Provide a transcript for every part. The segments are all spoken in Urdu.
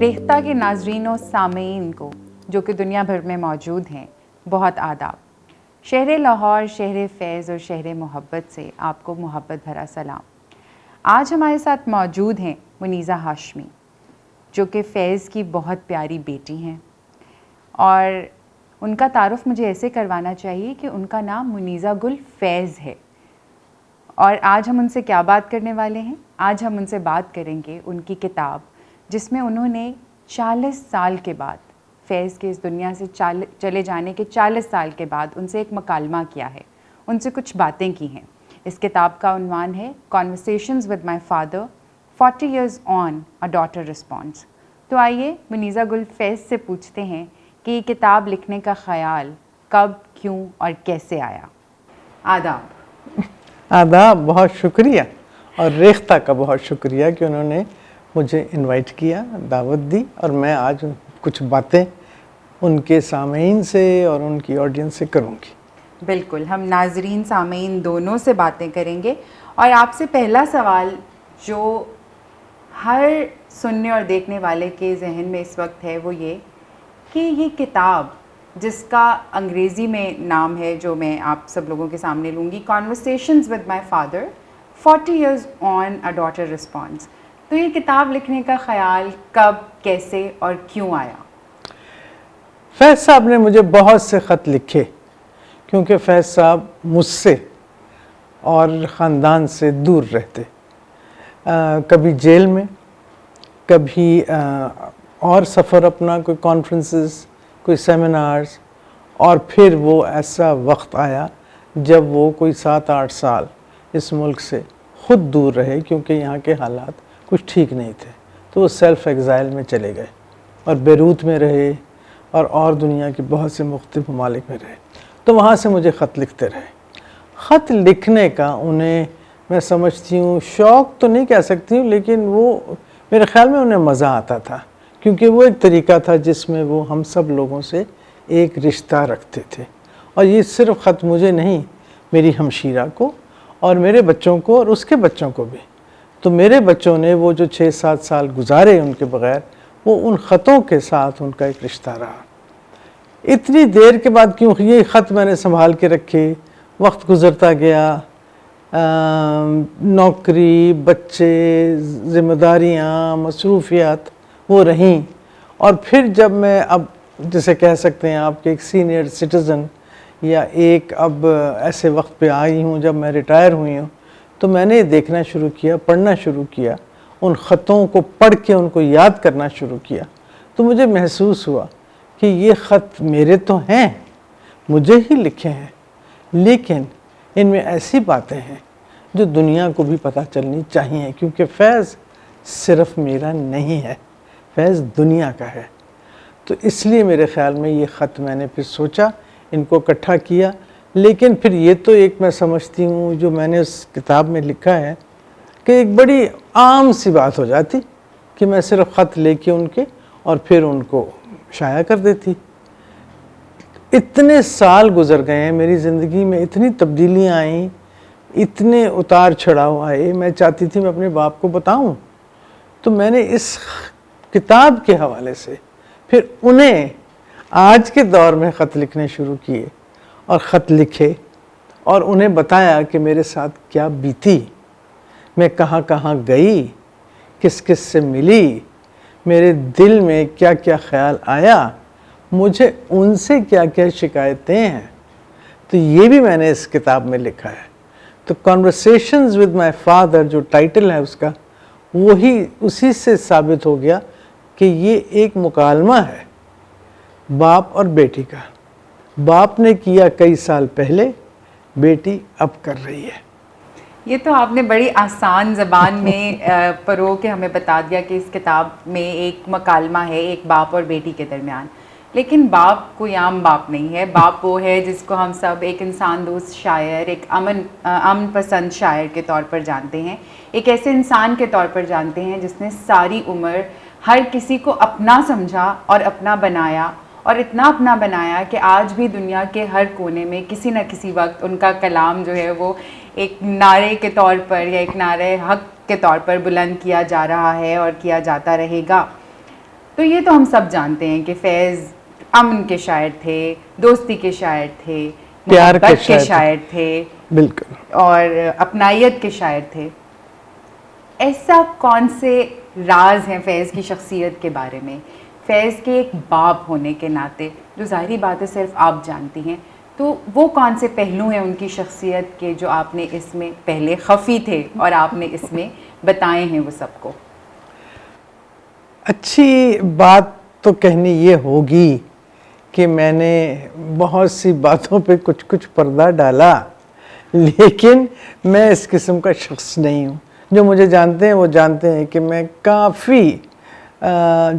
ریختہ کے ناظرین و سامعین کو جو کہ دنیا بھر میں موجود ہیں، بہت آداب۔ شہر لاہور، شہر فیض اور شہر محبت سے آپ کو محبت بھرا سلام۔ آج ہمارے ساتھ موجود ہیں منیزہ ہاشمی، جو کہ فیض کی بہت پیاری بیٹی ہیں، اور ان کا تعارف مجھے ایسے کروانا چاہیے کہ ان کا نام منیزہ گل فیض ہے۔ اور آج ہم ان سے کیا بات کرنے والے ہیں؟ آج ہم ان سے بات کریں گے ان کی کتاب، جس میں انہوں نے 40 سال کے بعد، فیض کے اس دنیا سے چلے جانے کے 40 سال کے بعد ان سے ایک مکالمہ کیا ہے، ان سے کچھ باتیں کی ہیں۔ اس کتاب کا عنوان ہے Conversations with my father, 40 years on, a daughter responds۔ تو آئیے منیزہ گل فیض سے پوچھتے ہیں کہ یہ کتاب لکھنے کا خیال کب، کیوں اور کیسے آیا۔ آداب۔ آداب، بہت شکریہ، اور ریختہ کا بہت شکریہ کہ انہوں نے مجھے انوائٹ کیا، دعوت دی، اور میں آج کچھ باتیں ان کے سامعین سے اور ان کی آڈینس سے کروں گی۔ بالکل، ہم ناظرین سامعین دونوں سے باتیں کریں گے، اور آپ سے پہلا سوال جو ہر سننے اور دیکھنے والے کے ذہن میں اس وقت ہے وہ یہ کہ یہ کتاب جس کا انگریزی میں نام ہے، جو میں آپ سب لوگوں کے سامنے لوں گی، Conversations with my father, 40 years on, a daughter responds۔ تو یہ کتاب لکھنے کا خیال کب، کیسے اور کیوں آیا؟ فیض صاحب نے مجھے بہت سے خط لکھے، کیونکہ فیض صاحب مجھ سے اور خاندان سے دور رہتے، کبھی جیل میں، کبھی اور سفر اپنا، کوئی کانفرنسز، کوئی سیمینارز، اور پھر وہ ایسا وقت آیا جب وہ کوئی 7-8 سال اس ملک سے خود دور رہے، کیونکہ یہاں کے حالات کچھ ٹھیک نہیں تھے، تو وہ سیلف ایگزائل میں چلے گئے اور بیروت میں رہے اور دنیا کی بہت سے مختلف ممالک میں رہے۔ تو وہاں سے مجھے خط لکھتے رہے۔ خط لکھنے کا انہیں میں سمجھتی ہوں شوق تو نہیں کہہ سکتی ہوں، لیکن وہ میرے خیال میں انہیں مزہ آتا تھا، کیونکہ وہ ایک طریقہ تھا جس میں وہ ہم سب لوگوں سے ایک رشتہ رکھتے تھے۔ اور یہ صرف خط مجھے نہیں، میری ہمشیرہ کو اور میرے بچوں کو اور اس کے بچوں کو بھی۔ تو میرے بچوں نے وہ جو 6-7 سال گزارے ان کے بغیر، وہ ان خطوں کے ساتھ ان کا ایک رشتہ رہا۔ اتنی دیر کے بعد کیوں یہ خط میں نے سنبھال کے رکھے، وقت گزرتا گیا، نوکری، بچے، ذمہ داریاں، مصروفیات وہ رہیں، اور پھر جب میں اب جسے کہہ سکتے ہیں آپ کے ایک سینئر سٹیزن، یا ایک اب ایسے وقت پہ آئی ہوں جب میں ریٹائر ہوئی ہوں، تو میں نے دیکھنا شروع کیا، پڑھنا شروع کیا، ان خطوں کو پڑھ کے ان کو یاد کرنا شروع کیا، تو مجھے محسوس ہوا کہ یہ خط میرے تو ہیں، مجھے ہی لکھے ہیں، لیکن ان میں ایسی باتیں ہیں جو دنیا کو بھی پتہ چلنی چاہیے، کیونکہ فیض صرف میرا نہیں ہے، فیض دنیا کا ہے۔ تو اس لیے میرے خیال میں یہ خط میں نے پھر سوچا، ان کو اکٹھا کیا، لیکن پھر یہ تو ایک میں سمجھتی ہوں جو میں نے اس کتاب میں لکھا ہے کہ ایک بڑی عام سی بات ہو جاتی کہ میں صرف خط لے کے ان کے اور پھر ان کو شائع کر دیتی۔ اتنے سال گزر گئے ہیں میری زندگی میں، اتنی تبدیلیاں آئیں، اتنے اتار چڑھاؤ آئے، میں چاہتی تھی میں اپنے باپ کو بتاؤں، تو میں نے اس کتاب کے حوالے سے پھر انہیں آج کے دور میں خط لکھنے شروع کیے، اور خط لکھے اور انہیں بتایا کہ میرے ساتھ کیا بیتی، میں کہاں کہاں گئی، کس کس سے ملی، میرے دل میں کیا کیا خیال آیا، مجھے ان سے کیا کیا شکایتیں ہیں، تو یہ بھی میں نے اس کتاب میں لکھا ہے۔ تو Conversations with my father جو ٹائٹل ہے اس کا، وہی اسی سے ثابت ہو گیا کہ یہ ایک مکالمہ ہے باپ اور بیٹی کا۔ باپ نے کیا کئی سال پہلے، بیٹی اب کر رہی ہے۔ یہ تو آپ نے بڑی آسان زبان میں پرو کے ہمیں بتا دیا کہ اس کتاب میں ایک مکالمہ ہے ایک باپ اور بیٹی کے درمیان، لیکن باپ کوئی عام باپ نہیں ہے۔ باپ وہ ہے جس کو ہم سب ایک انسان دوست شاعر، ایک امن پسند شاعر کے طور پر جانتے ہیں، ایک ایسے انسان کے طور پر جانتے ہیں جس نے ساری عمر ہر کسی کو اپنا سمجھا اور اپنا بنایا، اور اتنا اپنا بنایا کہ آج بھی دنیا کے ہر کونے میں کسی نہ کسی وقت ان کا کلام جو ہے وہ ایک نعرے کے طور پر یا ایک نعرے حق کے طور پر بلند کیا جا رہا ہے اور کیا جاتا رہے گا۔ تو یہ تو ہم سب جانتے ہیں کہ فیض امن کے شاعر تھے، دوستی کے شاعر تھے، پیار محبت کے شاعر تھے، بالکل، اور اپنائیت کے شاعر تھے. ایسا کون سے راز ہیں فیض کی شخصیت کے بارے میں، فیض کے ایک باپ ہونے کے ناطے، جو ظاہری بات ہے صرف آپ جانتی ہیں، تو وہ کون سے پہلو ہیں ان کی شخصیت کے جو آپ نے اس میں پہلے خفی تھے اور آپ نے اس میں بتائے ہیں وہ سب کو؟ اچھی بات تو کہنی یہ ہوگی کہ میں نے بہت سی باتوں پہ کچھ پردہ ڈالا، لیکن میں اس قسم کا شخص نہیں ہوں. جو مجھے جانتے ہیں وہ جانتے ہیں کہ میں کافی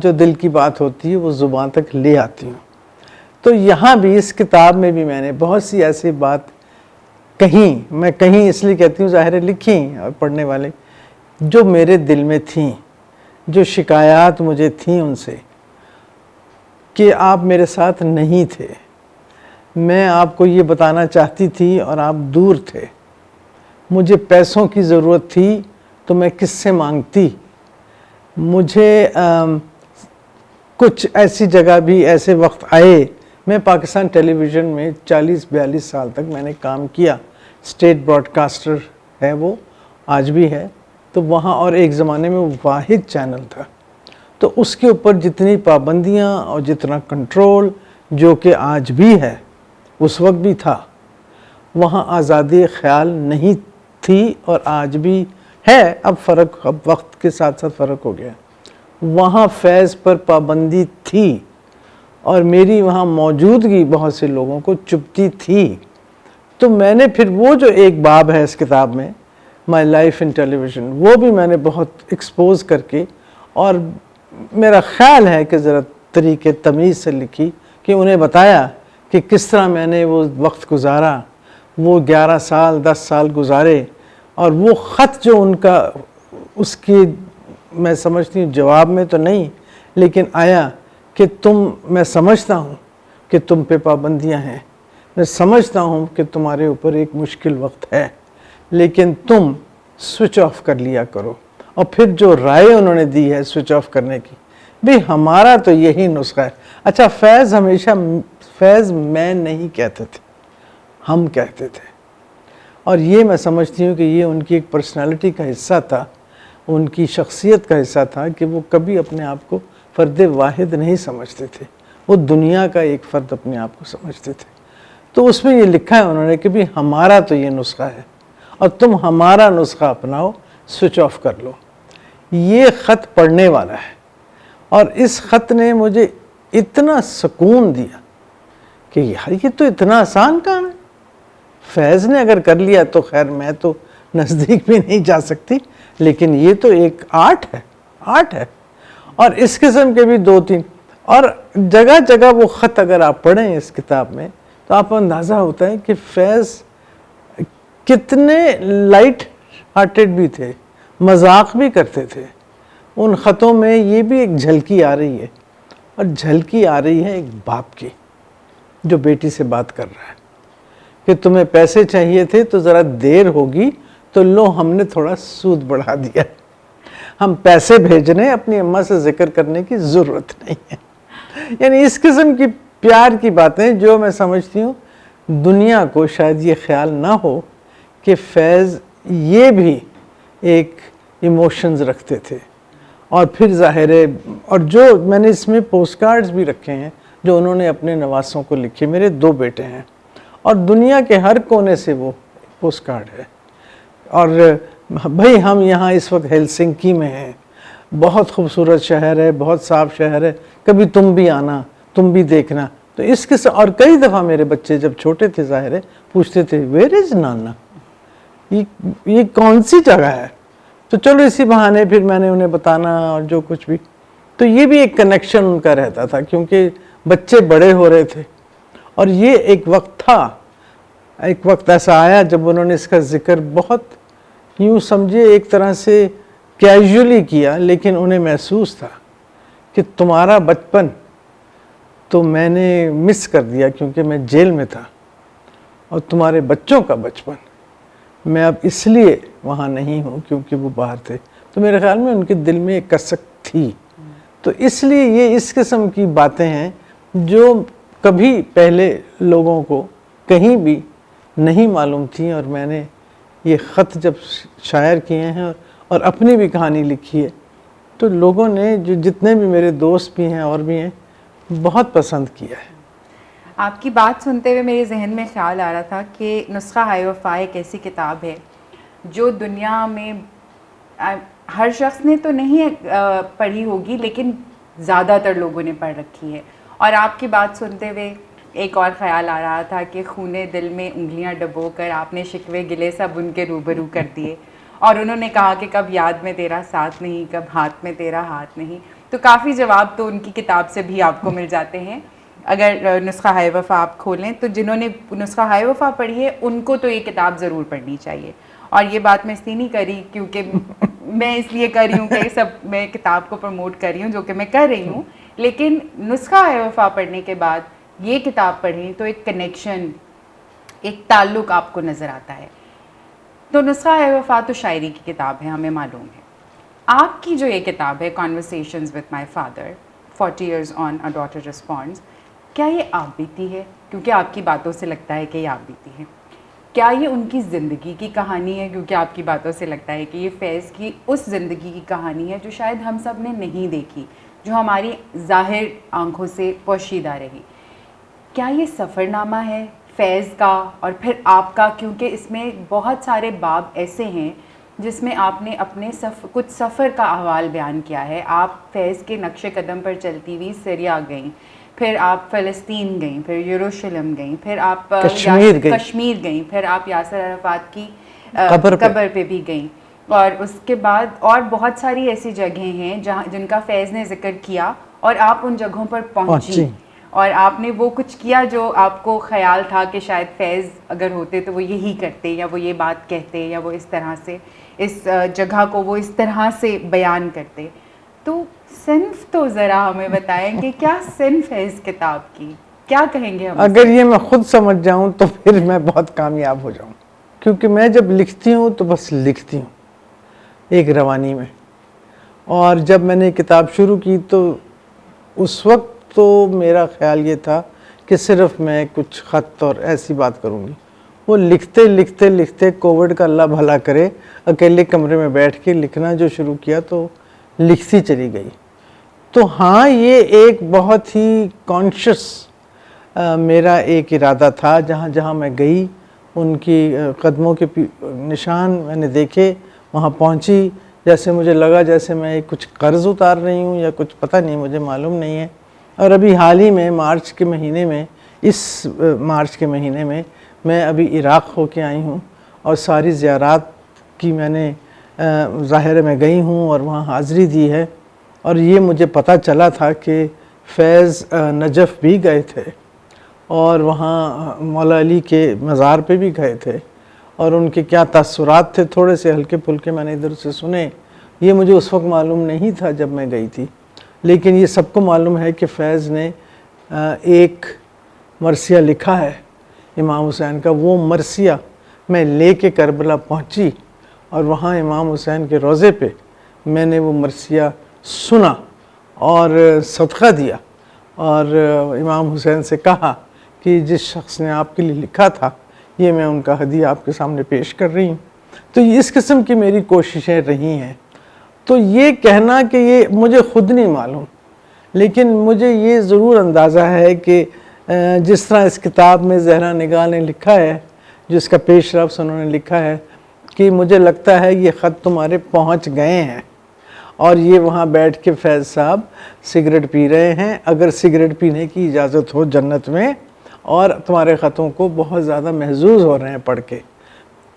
جو دل کی بات ہوتی ہے وہ زبان تک لے آتی ہوں. تو یہاں بھی اس کتاب میں بھی میں نے بہت سی ایسی بات کہیں، میں کہیں اس لیے کہتی ہوں ظاہر لکھی اور پڑھنے والے، جو میرے دل میں تھیں، جو شکایات مجھے تھیں ان سے کہ آپ میرے ساتھ نہیں تھے. میں آپ کو یہ بتانا چاہتی تھی اور آپ دور تھے. مجھے پیسوں کی ضرورت تھی تو میں کس سے مانگتی. مجھے کچھ ایسی جگہ بھی ایسے وقت آئے. میں پاکستان ٹیلی ویژن میں 40-42 سال تک میں نے کام کیا. اسٹیٹ براڈ کاسٹر ہے وہ، آج بھی ہے. تو وہاں اور ایک زمانے میں وہ واحد چینل تھا. تو اس کے اوپر جتنی پابندیاں اور جتنا کنٹرول جو کہ آج بھی ہے اس وقت بھی تھا. وہاں آزادی خیال نہیں تھی اور آج بھی ہے. اب فرق، اب وقت کے ساتھ ساتھ فرق ہو گیا. وہاں فیض پر پابندی تھی اور میری وہاں موجودگی بہت سے لوگوں کو چبھتی تھی. تو میں نے پھر وہ جو ایک باب ہے اس کتاب میں، my life in tele vision, وہ بھی میں نے بہت ایکسپوز کر کے، اور میرا خیال ہے کہ ذرا طریقے تمیز سے لکھی، کہ انہیں بتایا کہ کس طرح میں نے وہ وقت گزارا، وہ 11 سال 10 سال گزارے. اور وہ خط جو ان کا، اس کی میں سمجھتی ہوں جواب میں تو نہیں لیکن آیا کہ میں سمجھتا ہوں کہ تم پہ پابندیاں ہیں، میں سمجھتا ہوں کہ تمہارے اوپر ایک مشکل وقت ہے، لیکن تم سوئچ آف کر لیا کرو. اور پھر جو رائے انہوں نے دی ہے سوئچ آف کرنے کی، بھی ہمارا تو یہی نسخہ ہے. اچھا، فیض ہمیشہ، فیض میں نہیں کہتے تھے، ہم کہتے تھے. اور یہ میں سمجھتی ہوں کہ یہ ان کی ایک پرسنالٹی کا حصہ تھا، ان کی شخصیت کا حصہ تھا کہ وہ کبھی اپنے آپ کو فرد واحد نہیں سمجھتے تھے، وہ دنیا کا ایک فرد اپنے آپ کو سمجھتے تھے. تو اس میں یہ لکھا ہے انہوں نے کہ بھی ہمارا تو یہ نسخہ ہے اور تم ہمارا نسخہ اپناؤ، سوئچ آف کر لو. یہ خط پڑھنے والا ہے اور اس خط نے مجھے اتنا سکون دیا کہ یار یہ تو اتنا آسان کام ہے. فیض نے اگر کر لیا تو خیر میں تو نزدیک بھی نہیں جا سکتی، لیکن یہ تو ایک آرٹ ہے. اور اس قسم کے بھی 2-3 اور جگہ جگہ وہ خط اگر آپ پڑھیں اس کتاب میں تو آپ کو اندازہ ہوتا ہے کہ فیض کتنے لائٹ ہارٹڈ بھی تھے، مذاق بھی کرتے تھے. ان خطوں میں یہ بھی ایک جھلکی آ رہی ہے، اور جھلکی آ رہی ہے ایک باپ کی جو بیٹی سے بات کر رہا ہے کہ تمہیں پیسے چاہیے تھے تو ذرا دیر ہوگی تو لو ہم نے تھوڑا سود بڑھا دیا، ہم پیسے بھیجنے اپنی اماں سے ذکر کرنے کی ضرورت نہیں ہے. یعنی اس قسم کی پیار کی باتیں جو میں سمجھتی ہوں دنیا کو شاید یہ خیال نہ ہو کہ فیض یہ بھی ایک ایموشنز رکھتے تھے. اور پھر ظاہر ہے، اور جو میں نے اس میں پوسٹ کارڈز بھی رکھے ہیں جو انہوں نے اپنے نواسوں کو لکھے. میرے 2 بیٹے ہیں اور دنیا کے ہر کونے سے وہ پوسٹ کارڈ ہے. اور بھائی ہم یہاں اس وقت ہیلسنکی میں ہیں، بہت خوبصورت شہر ہے، بہت صاف شہر ہے، کبھی تم بھی آنا، تم بھی دیکھنا. تو اس کے اور کئی دفعہ میرے بچے جب چھوٹے تھے ظاہر ہے پوچھتے تھے ویئر از نانا، یہ کون سی جگہ ہے. تو چلو اسی بہانے پھر میں نے انہیں بتانا اور جو کچھ بھی. تو یہ بھی ایک کنیکشن ان کا رہتا تھا کیونکہ بچے بڑے ہو رہے تھے. اور یہ ایک وقت تھا، ایک وقت ایسا آیا جب انہوں نے اس کا ذکر بہت یوں سمجھے ایک طرح سے کیجولی کیا، لیکن انہیں محسوس تھا کہ تمہارا بچپن تو میں نے مس کر دیا کیونکہ میں جیل میں تھا، اور تمہارے بچوں کا بچپن میں اب اس لیے وہاں نہیں ہوں کیونکہ وہ باہر تھے. تو میرے خیال میں ان کے دل میں ایک کسک تھی تو اس لیے یہ اس قسم کی باتیں ہیں جو کبھی پہلے لوگوں کو کہیں بھی نہیں معلوم تھیں، اور میں نے یہ خط جب شائع کیے ہیں اور اپنی بھی کہانی لکھی ہے تو لوگوں نے، جو جتنے بھی میرے دوست بھی ہیں اور بھی ہیں، بہت پسند کیا ہے۔ آپ کی بات سنتے ہوئے میرے ذہن میں خیال آ رہا تھا کہ نسخہ ہائے وفا ایک ایسی کتاب ہے جو دنیا میں ہر شخص نے تو نہیں پڑھی ہوگی، لیکن زیادہ تر لوگوں نے پڑھ رکھی ہے۔ اور آپ کی بات سنتے ہوئے ایک اور خیال آ رہا تھا کہ خونے دل میں انگلیاں ڈبو کر آپ نے شکوے گلے سب ان کے روبرو کر دیے، اور انہوں نے کہا کہ کب یاد میں تیرا ساتھ نہیں، کب ہاتھ میں تیرا ہاتھ نہیں۔ تو کافی جواب تو ان کی کتاب سے بھی آپ کو مل جاتے ہیں۔ اگر نسخہ ہائے وفا آپ کھولیں تو جنہوں نے نسخہ ہائے وفا پڑھی ہے ان کو تو یہ کتاب ضرور پڑھنی چاہیے۔ اور یہ بات میں اس لیے نہیں کری کیونکہ میں اس لیے کر رہی ہوں کہ سب میں کتاب کو پروموٹ کر رہی ہوں، جو کہ میں کر رہی ہوں، لیکن نسخہ ہائے وفا پڑھنے کے بعد یہ کتاب پڑھیں تو ایک کنیکشن، ایک تعلق آپ کو نظر آتا ہے۔ تو نسخہ ہائے وفا تو شاعری کی کتاب ہے، ہمیں معلوم ہے۔ آپ کی جو یہ کتاب ہے conversations with my father 40 years on a daughter responds، کیا یہ آپ بیتی ہے؟ کیونکہ آپ کی باتوں سے لگتا ہے کہ یہ آپ بیتی ہے۔ کیا یہ ان کی زندگی کی کہانی ہے؟ کیونکہ آپ کی باتوں سے لگتا ہے کہ یہ فیض کی اس زندگی کی کہانی ہے جو شاید ہم سب نے نہیں دیکھی، جو ہماری ظاہر آنکھوں سے پوشیدہ رہی۔ کیا یہ سفر نامہ ہے فیض کا اور پھر آپ کا؟ کیونکہ اس میں بہت سارے باب ایسے ہیں جس میں آپ نے اپنے کچھ سفر کا احوال بیان کیا ہے۔ آپ فیض کے نقش قدم پر چلتی ہوئی سریا گئیں، پھر آپ فلسطین گئیں، پھر یروشلم گئیں، پھر آپ کشمیر گئیں، پھر آپ یاسر عرفات کی قبر پہ بھی گئیں، اور اس کے بعد اور بہت ساری ایسی جگہیں ہیں جن کا فیض نے ذکر کیا، اور آپ ان جگہوں پر پہنچی اور آپ نے وہ کچھ کیا جو آپ کو خیال تھا کہ شاید فیض اگر ہوتے تو وہ یہی کرتے، یا وہ یہ بات کہتے، یا وہ اس طرح سے اس جگہ کو وہ اس طرح سے بیان کرتے۔ تو صنف تو ذرا ہمیں بتائیں کہ کیا صنف ہے اس کتاب کی، کیا کہیں گے ہم؟ اگر یہ میں خود سمجھ جاؤں تو پھر میں بہت کامیاب ہو جاؤں، کیونکہ میں جب لکھتی ہوں تو بس لکھتی ہوں ایک روانی میں۔ اور جب میں نے کتاب شروع کی تو اس وقت تو میرا خیال یہ تھا کہ صرف میں کچھ خط اور ایسی بات کروں گی۔ وہ لکھتے لکھتے لکھتے کووڈ کا اللہ بھلا کرے اکیلے کمرے میں بیٹھ کے لکھنا جو شروع کیا تو لکھتی چلی گئی۔ تو ہاں، یہ ایک بہت ہی کانشس میرا ایک ارادہ تھا۔ جہاں جہاں میں گئی ان کی قدموں کے نشان میں نے دیکھے، وہاں پہنچی، جیسے مجھے لگا جیسے میں کچھ قرض اتار رہی ہوں یا کچھ، پتہ نہیں، مجھے معلوم نہیں ہے۔ اور ابھی حال ہی میں مارچ کے مہینے میں، اس مارچ کے مہینے میں ابھی عراق ہو کے آئی ہوں، اور ساری زیارات کی میں نے ظاہر میں گئی ہوں اور وہاں حاضری دی ہے۔ اور یہ مجھے پتہ چلا تھا کہ فیض نجف بھی گئے تھے، اور وہاں مولا علی کے مزار پہ بھی گئے تھے، اور ان کے کیا تاثرات تھے تھوڑے سے ہلکے پھلکے میں نے ادھر سے سنے۔ یہ مجھے اس وقت معلوم نہیں تھا جب میں گئی تھی، لیکن یہ سب کو معلوم ہے کہ فیض نے ایک مرثیہ لکھا ہے امام حسین کا۔ وہ مرثیہ میں لے کے کربلا پہنچی، اور وہاں امام حسین کے روضے پہ میں نے وہ مرثیہ سنا اور صدقہ دیا، اور امام حسین سے کہا کہ جس شخص نے آپ کے لیے لکھا تھا، یہ میں ان کا ہدیہ آپ کے سامنے پیش کر رہی ہوں۔ تو اس قسم کی میری کوششیں رہی ہیں۔ تو یہ کہنا کہ یہ مجھے خود نہیں معلوم، لیکن مجھے یہ ضرور اندازہ ہے کہ جس طرح اس کتاب میں زہرا نگاہ نے لکھا ہے، جس کا پیش رفس انہوں نے لکھا ہے کہ مجھے لگتا ہے یہ خط تمہارے پہنچ گئے ہیں، اور یہ وہاں بیٹھ کے فیض صاحب سگریٹ پی رہے ہیں، اگر سگریٹ پینے کی اجازت ہو جنت میں، اور تمہارے خطوں کو بہت زیادہ محظوظ ہو رہے ہیں پڑھ کے۔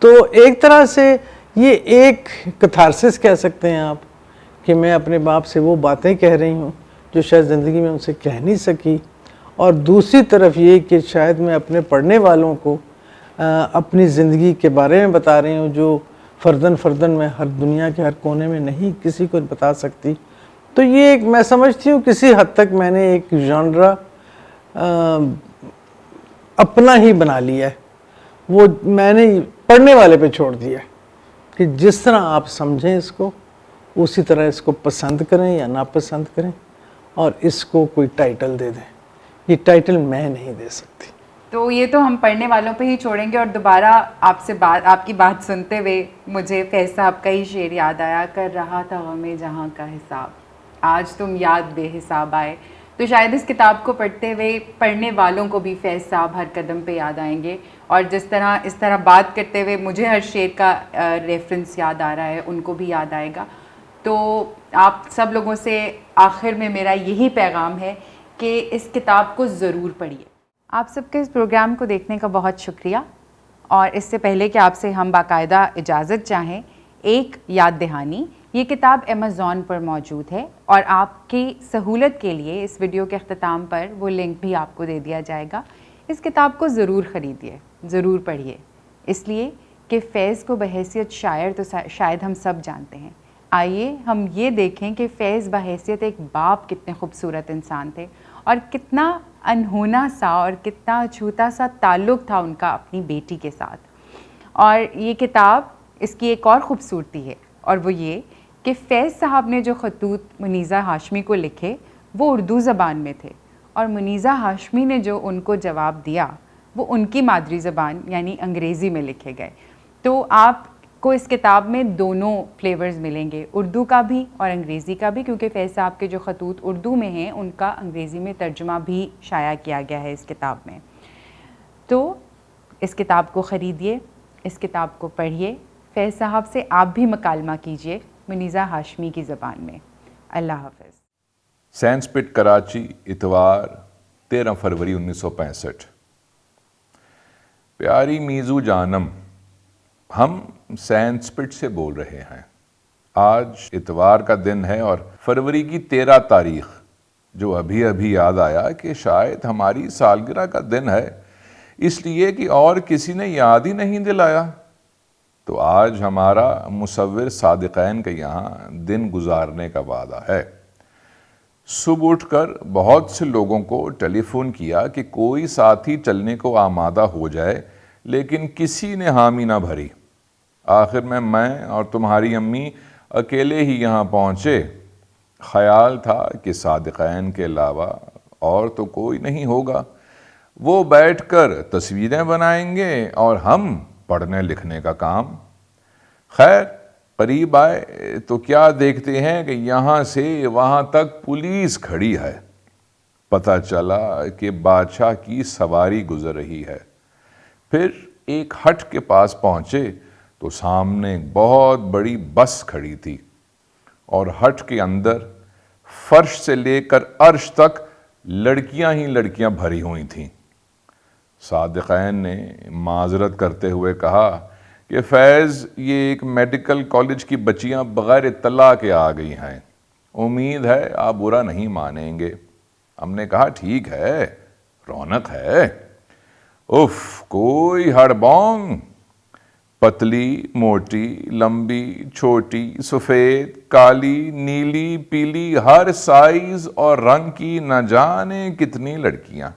تو ایک طرح سے یہ ایک کتھارسس کہہ سکتے ہیں آپ، کہ میں اپنے باپ سے وہ باتیں کہہ رہی ہوں جو شاید زندگی میں ان سے کہہ نہیں سکی، اور دوسری طرف یہ کہ شاید میں اپنے پڑھنے والوں کو اپنی زندگی کے بارے میں بتا رہی ہوں جو فرداً میں ہر دنیا کے ہر کونے میں نہیں کسی کو بتا سکتی۔ تو یہ ایک، میں سمجھتی ہوں کسی حد تک میں نے ایک ژانرا اپنا ہی بنا لیا ہے، وہ میں نے پڑھنے والے پہ چھوڑ دیا ہے کہ جس طرح آپ سمجھیں اس کو، اسی طرح اس کو پسند کریں یا ناپسند کریں۔ اور اس کو کوئی ٹائٹل دے دیں. یہ ٹائٹل میں نہیں دے سکتی. تو یہ تو ہم پڑھنے والوں پہ ہی چھوڑیں گے. اور دوبارہ آپ کی بات سنتے ہوئے مجھے فیض صاحب کا ہی شعر یاد آیا. کر رہا تھا غم جہاں کا حساب، آج تم یاد بے حساب آئے. تو شاید اس کتاب کو پڑھتے ہوئے پڑھنے والوں کو بھی فیض صاحب ہر قدم پہ یاد آئیں گے. اور اس طرح بات کرتے ہوئے مجھے ہر شعر کا ریفرنس یاد آ رہا ہے، ان کو بھی یاد آئے گا. تو آپ سب لوگوں سے آخر میں میرا یہی پیغام ہے کہ اس کتاب کو ضرور پڑھیے. آپ سب کے اس پروگرام کو دیکھنے کا بہت شکریہ. اور اس سے پہلے کہ آپ سے ہم باقاعدہ اجازت چاہیں، ایک یاد دہانی، یہ کتاب امیزون پر موجود ہے اور آپ کی سہولت کے لیے اس ویڈیو کے اختتام پر وہ لنک بھی آپ کو دے دیا جائے گا. اس کتاب کو ضرور خریدیے، ضرور پڑھیے، اس لیے کہ فیض کو بحیثیت شاعر تو شاید ہم سب جانتے ہیں. آئیے ہم یہ دیکھیں کہ فیض بحیثیت ایک باپ کتنے خوبصورت انسان تھے اور کتنا انہونا سا اور کتنا چھوٹا سا تعلق تھا ان کا اپنی بیٹی کے ساتھ. اور یہ کتاب، اس کی ایک اور خوبصورتی ہے، اور وہ یہ کہ فیض صاحب نے جو خطوط منیزہ ہاشمی کو لکھے وہ اردو زبان میں تھے، اور منیزہ ہاشمی نے جو ان کو جواب دیا وہ ان کی مادری زبان یعنی انگریزی میں لکھے گئے. تو آپ کو اس کتاب میں دونوں فلیورز ملیں گے، اردو کا بھی اور انگریزی کا بھی، کیونکہ فیض صاحب کے جو خطوط اردو میں ہیں ان کا انگریزی میں ترجمہ بھی شائع کیا گیا ہے اس کتاب میں. تو اس کتاب کو خریدیے، اس کتاب کو پڑھیے. فیض صاحب سے آپ بھی مکالمہ کیجیے منیزہ ہاشمی کی زبان میں. اللہ حافظ. سینس پٹ کراچی، اتوار 13 فروری 1965. پیاری میزو جانم، ہم سینس پٹ سے بول رہے ہیں. آج اتوار کا دن ہے اور فروری کی 13 تاریخ، جو ابھی ابھی یاد آیا کہ شاید ہماری سالگرہ کا دن ہے، اس لیے کہ اور کسی نے یاد ہی نہیں دلایا. تو آج ہمارا مصور صادقین کے یہاں دن گزارنے کا وعدہ ہے. صبح اٹھ کر بہت سے لوگوں کو ٹیلی فون کیا کہ کوئی ساتھی چلنے کو آمادہ ہو جائے، لیکن کسی نے حامی نہ بھری. آخر میں اور تمہاری امی اکیلے ہی یہاں پہنچے. خیال تھا کہ صادقین کے علاوہ اور تو کوئی نہیں ہوگا. وہ بیٹھ کر تصویریں بنائیں گے اور ہم پڑھنے لکھنے کا کام. خیر، قریب آئے تو کیا دیکھتے ہیں کہ یہاں سے وہاں تک پولیس کھڑی ہے. پتہ چلا کہ بادشاہ کی سواری گزر رہی ہے. پھر ایک ہٹ کے پاس پہنچے تو سامنے ایک بہت بڑی بس کھڑی تھی اور ہٹ کے اندر فرش سے لے کر عرش تک لڑکیاں ہی لڑکیاں بھری ہوئی تھیں. صادقین نے معذرت کرتے ہوئے کہا کہ فیض، یہ ایک میڈیکل کالج کی بچیاں بغیر اطلاع کے آ گئی ہیں، امید ہے آپ برا نہیں مانیں گے. ہم نے کہا ٹھیک ہے، رونق ہے. اف، کوئی ہڑبونگ، پتلی، موٹی، لمبی، چھوٹی، سفید، کالی، نیلی، پیلی، ہر سائز اور رنگ کی نہ جانے کتنی لڑکیاں.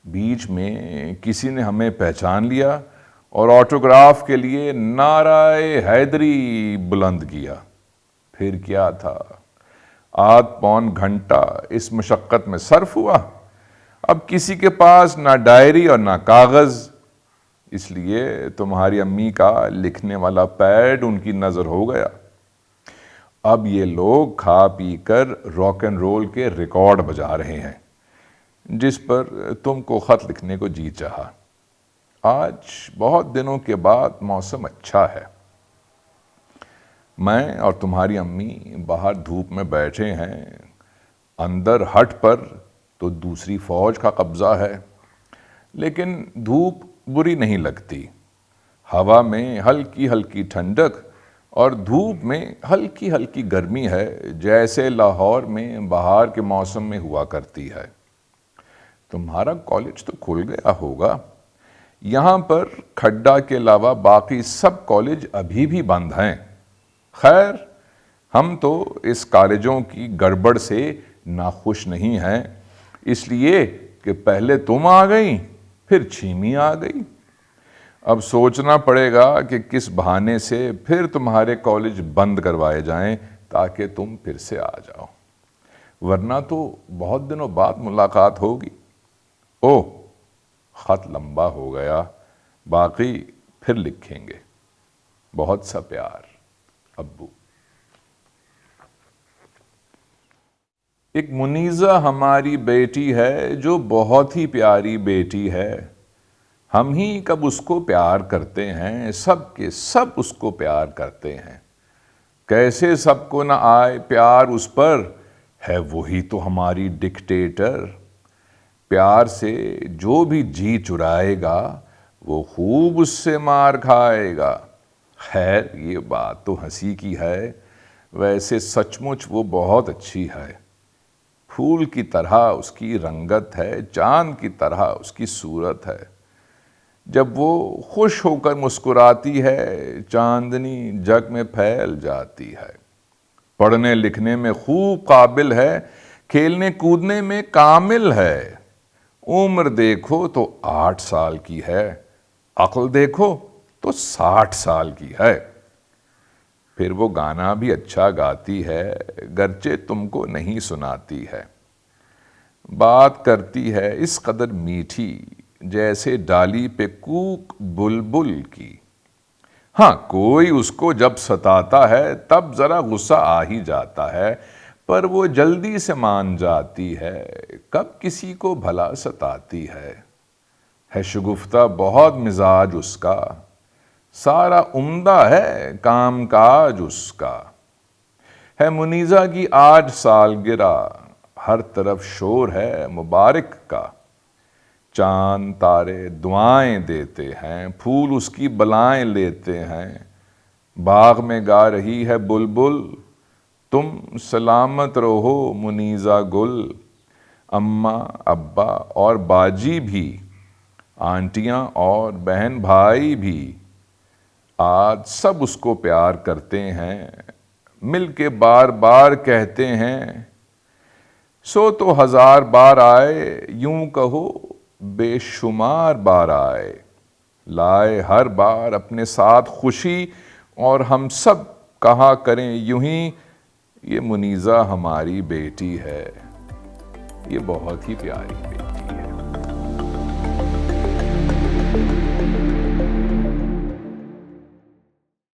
بیچ میں کسی نے ہمیں پہچان لیا اور آٹوگراف کے لیے نعرہ حیدری بلند کیا. پھر کیا تھا، آدھ پون گھنٹہ اس مشقت میں صرف ہوا. اب کسی کے پاس نہ ڈائری اور نہ کاغذ، اس لیے تمہاری امی کا لکھنے والا پیڈ ان کی نظر ہو گیا. اب یہ لوگ کھا پی کر راک اینڈ رول کے ریکارڈ بجا رہے ہیں، جس پر تم کو خط لکھنے کو جی چاہا. آج بہت دنوں کے بعد موسم اچھا ہے. میں اور تمہاری امی باہر دھوپ میں بیٹھے ہیں. اندر ہٹ پر تو دوسری فوج کا قبضہ ہے، لیکن دھوپ بری نہیں لگتی. ہوا میں ہلکی ہلکی ٹھنڈک اور دھوپ میں ہلکی ہلکی گرمی ہے، جیسے لاہور میں بہار کے موسم میں ہوا کرتی ہے. تمہارا کالج تو کھل گیا ہوگا. یہاں پر کھڈا کے علاوہ باقی سب کالج ابھی بھی بند ہیں. خیر، ہم تو اس کالجوں کی گڑبڑ سے ناخوش نہیں ہیں، اس لیے کہ پہلے تم آ گئیں، پھر چھیمی آ گئی. اب سوچنا پڑے گا کہ کس بہانے سے پھر تمہارے کالج بند کروائے جائیں تاکہ تم پھر سے آ جاؤ. ورنہ تو بہت دنوں بعد ملاقات ہوگی۔ اوہ خط لمبا ہو گیا، باقی پھر لکھیں گے۔ بہت سا پیار، ابو۔ ایک منیزہ ہماری بیٹی ہے جو بہت ہی پیاری بیٹی ہے، ہم ہی کب اس کو پیار کرتے ہیں، سب کے سب اس کو پیار کرتے ہیں۔ کیسے سب کو نہ آئے پیار اس پر، ہے وہی تو ہماری ڈکٹیٹر۔ پیار سے جو بھی جی چرائے گا وہ خوب اس سے مار کھائے گا۔ خیر یہ بات تو ہنسی کی ہے، ویسے سچ مچ وہ بہت اچھی ہے۔ پھول کی طرح اس کی رنگت ہے، چاند کی طرح اس کی صورت ہے۔ جب وہ خوش ہو کر مسکراتی ہے، چاندنی جگ میں پھیل جاتی ہے۔ پڑھنے لکھنے میں خوب قابل ہے، کھیلنے کودنے میں کامل ہے۔ عمر دیکھو تو 8 سال کی ہے، عقل دیکھو تو 60 سال کی ہے۔ پھر وہ گانا بھی اچھا گاتی ہے، گرچہ تم کو نہیں سناتی ہے۔ بات کرتی ہے اس قدر میٹھی، جیسے ڈالی پہ کوک بلبل کی۔ ہاں کوئی اس کو جب ستاتا ہے تب ذرا غصہ آ ہی جاتا ہے، پر وہ جلدی سے مان جاتی ہے۔ کب کسی کو بھلا ستاتی ہے شگفتہ بہت مزاج اس کا، سارا عمدہ ہے کام کاج اس کا۔ ہے منیزہ کی آج سالگرہ، ہر طرف شور ہے مبارک کا۔ چاند تارے دعائیں دیتے ہیں، پھول اس کی بلائیں لیتے ہیں۔ باغ میں گا رہی ہے بلبل، تم سلامت رہو منیزہ گل۔ اماں ابا اور باجی بھی، آنٹیاں اور بہن بھائی بھی، آج سب اس کو پیار کرتے ہیں، مل کے بار بار کہتے ہیں۔ سو تو 1000 بار آئے، یوں کہو بے شمار بار آئے، لائے ہر بار اپنے ساتھ خوشی، اور ہم سب کہا کریں یوں ہی، یہ منیزہ ہماری بیٹی ہے، یہ بہت ہی پیاری بیٹی۔